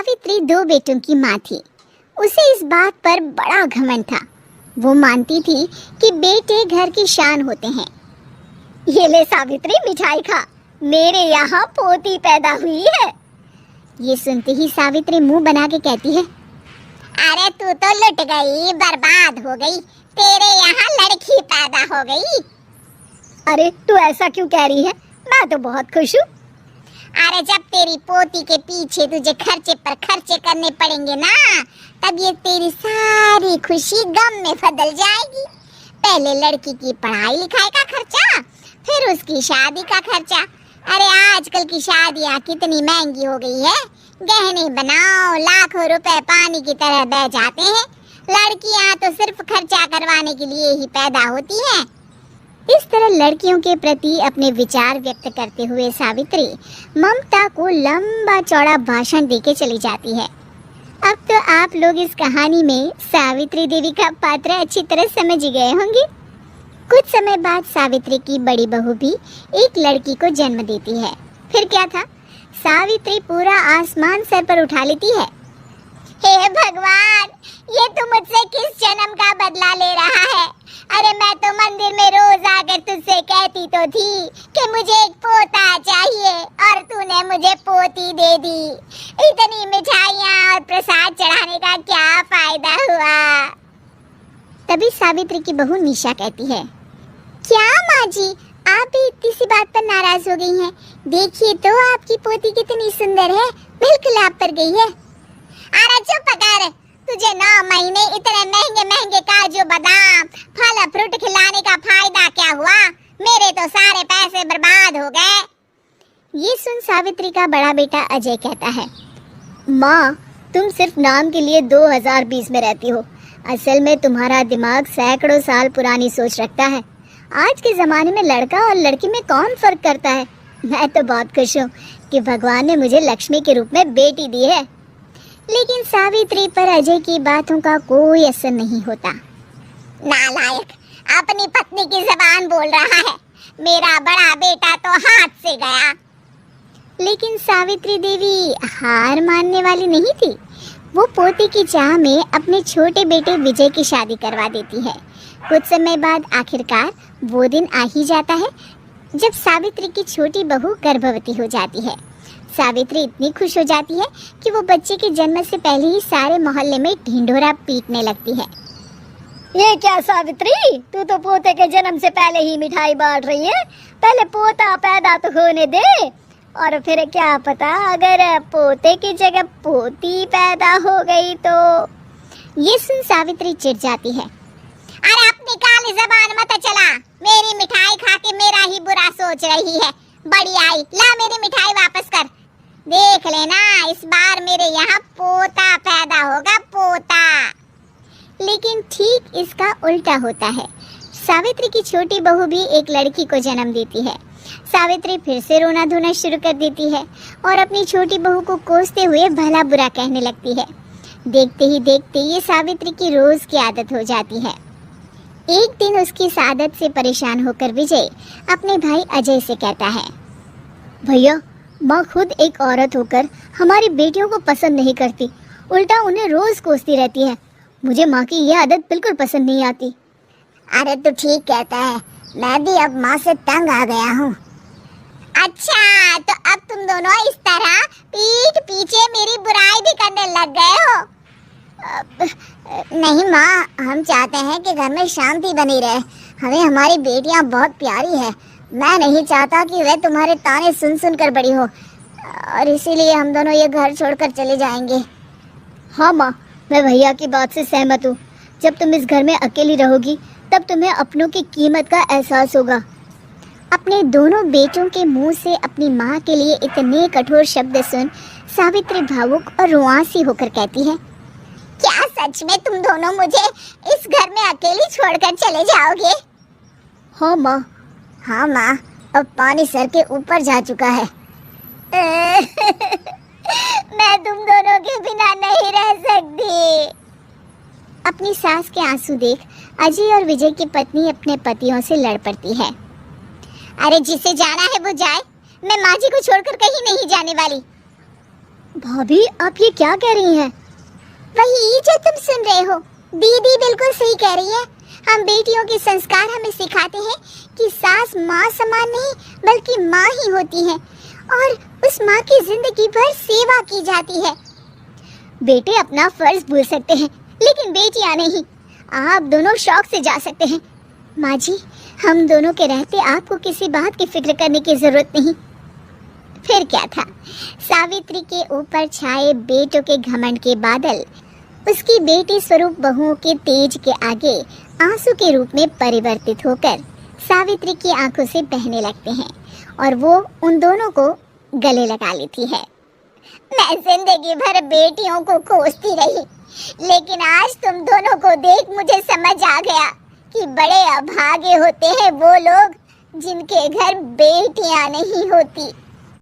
सावित्री 2 बेटों की माँ थी। उसे इस बात पर बड़ा घमंड था। वो मानती थी कि बेटे घर की शान होते हैं। ये ले सावित्री, मिठाई खा, मेरे यहाँ पोती पैदा हुई है। ये सुनते ही सावित्री मुंह बना के कहती है, अरे तू तो लुट गई, बर्बाद हो गई, तेरे यहाँ लड़की पैदा हो गई। अरे तू ऐसा क्यों कह रही है, मैं तो बहुत खुश हूँ। अरे जब तेरी पोती के पीछे तुझे खर्चे पर खर्चे करने पड़ेंगे ना, तब ये तेरी सारी खुशी गम में बदल जाएगी। पहले लड़की की पढ़ाई लिखाई का खर्चा, फिर उसकी शादी का खर्चा। अरे आजकल की शादियाँ कितनी महंगी हो गई है, गहने बनाओ, लाखों रुपए पानी की तरह बह जाते हैं। लड़कियाँ तो सिर्फ खर्चा करवाने के लिए ही पैदा होती हैं। इस तरह लड़कियों के प्रति अपने विचार व्यक्त करते हुए सावित्री ममता को लंबा चौड़ा भाषण देके चली जाती है। अब तो आप लोग इस कहानी में सावित्री देवी का पात्र अच्छी तरह समझ ही गए होंगे। कुछ समय बाद सावित्री की बड़ी बहू भी एक लड़की को जन्म देती है। फिर क्या था, सावित्री पूरा आसमान सर पर उठा लेती है। हे भगवान, ये तू मुझसे किस जन्म का बदला ले रहा है? अरे मैं तो मंदिर में रोज आकर तुझसे कहती तो थी कि मुझे एक पोता चाहिए, और तूने मुझे पोती दे दी। इतनी मिठाइयाँ और प्रसाद चढ़ाने का क्या फायदा हुआ? तभी सावित्री की बहू निशा कहती है, क्या माँ जी, आप भी इतनी सी बात पर नाराज हो गई हैं? देखिए तो आपकी पोती कितनी सुंदर है, बिल्कुल आप पर गई है। अरे चुप कर, तुझे 9 महीने इतने महंगे महंगे काजू बादाम फल फ्रूट खिलाने का फायदा क्या हुआ? मेरे तो सारे पैसे बर्बाद हो गए। ये सुन सावित्री का बड़ा बेटा अजय कहता है, माँ तुम सिर्फ नाम के लिए 2020 में रहती हो, असल में तुम्हारा दिमाग सैकड़ों साल पुरानी सोच रखता है। आज के ज़माने में लड़का और लड़की में कौन फ़र्क करता है? मैं तो बहुत खुश हूँ कि भगवान ने मुझे लक्ष्मी के रूप में बेटी दी है। लेकिन सावित्री पर अजय की बातों का कोई असर नहीं होता। नालायक, अपनी पत्नी की ज़बान बोल रहा है। मेरा बड़ा बेटा तो हाथ से गया। लेकिन सावित्री देवी हार मानने वाली नहीं थी। वो पोती की चाह में अपने छोटे बेटे विजय की शादी करवा देती है। कुछ समय बाद आखिरकार वो दिन आ ही जाता है जब सावित्री की छोटी बहू गर्भवती हो जाती है। सावित्री इतनी खुश हो जाती है कि वो बच्चे के जन्म से पहले ही सारे मोहल्ले में ढिंढोरा पीटने लगती है। ये क्या सावित्री, तू तो पोते के जन्म से पहले ही मिठाई बांट रही है। पहले पोता पैदा तो होने दे, और फिर क्या पता अगर पोते की जगह पोती पैदा हो गई तो। ये सुन सावित्री चिढ़ जाती है। अरे अपनी काली ज़बान मत चला, मेरी मिठाई खा के मेरा ही बुरा सोच रही है। बड़ी आई, ला मेरी मिठाई वापस कर। देख लेना, इस बार मेरे यहाँ पोता पैदा होगा, पोता। लेकिन ठीक इसका उल्टा होता है। सावित्री की छोटी बहू भी एक लड़की को जन्म देती है। सावित्री फिर से रोना धोना शुरू कर देती है और अपनी छोटी बहू को कोसते हुए भला बुरा कहने लगती है। देखते ही देखते ये सावित्री की रोज की आदत हो जाती है। एक दिन उसकी इस आदत से परेशान होकर विजय अपने भाई अजय से कहता है, भैया माँ खुद एक औरत होकर हमारी बेटियों को पसंद नहीं करती, उल्टा उन्हें रोज कोसती रहती है। मुझे माँ की यह आदत बिल्कुल पसंद नहीं आती। अरे तू ठीक कहता है, मैं भी अब माँ से तंग आ गया हूँ। अच्छा, तो अब तुम दोनों इस तरह पीठ पीछे मेरी बुराई भी करने लग गए हो? नहीं माँ, हम चाहते हैं कि घर में शांति बनी रहे। हमें हमारी बेटियाँ बहुत प्यारी है। मैं नहीं चाहता कि वे तुम्हारे ताने सुन सुन कर बड़ी हो, और इसीलिए हम दोनों ये घर छोड़कर चले जाएंगे। हाँ माँ, मैं भैया की बात से सहमत हूँ। जब तुम इस घर में अकेली रहोगी तब तुम्हें अपनों की कीमत का एहसास होगा। अपने दोनों बेटों के मुंह से अपनी माँ के लिए इतने कठोर शब्द सुन सावित्री भावुक और रुआंसी होकर कहती है, क्या सच में तुम दोनों मुझे इस घर में अकेली छोड़कर चले जाओगे? हाँ माँ। हाँ माँ, अब पानी सर के ऊपर जा चुका है। मैं तुम दोनों के बिना नहीं रह सकती। अपनी सास के आंसू देख अजय और विजय की पत्नी अपने पतियों से लड़ पड़ती है। अरे जिसे जाना है वो जाए, मैं माँ जी को छोड़कर कहीं नहीं जाने वाली। भाभी, आप ये क्या कह रही हैं? वही जो तुम सुन रहे हो, दीदी बिल्कुल सही कह रही है। हम बेटियों के संस्कार हमें सिखाते हैं कि सास माँ समान नहीं बल्कि माँ ही होती है और उस माँ की जिंदगी भर सेवा की जाती है। बेटे अपना फर्ज भूल सकते हैं लेकिन बेटियां नहीं। आप दोनों शौक से जा सकते हैं। माँ जी, हम दोनों के रहते आपको किसी बात की फिक्र करने की जरूरत नहीं। फिर क्या था, सावित्री के ऊपर छाए बेटों के घमंड के बादल उसकी बेटी स्वरूप बहुओं के तेज के आगे आंसू के रूप में परिवर्तित होकर सावित्री की आंखों से बहने लगते हैं और वो उन दोनों को गले लगा लेती है। मैं जिंदगी भर बेटियों को कोसती रही, लेकिन आज तुम दोनों को देख मुझे समझ आ गया कि बड़े अभागे होते हैं वो लोग जिनके घर बेटियां नहीं होती।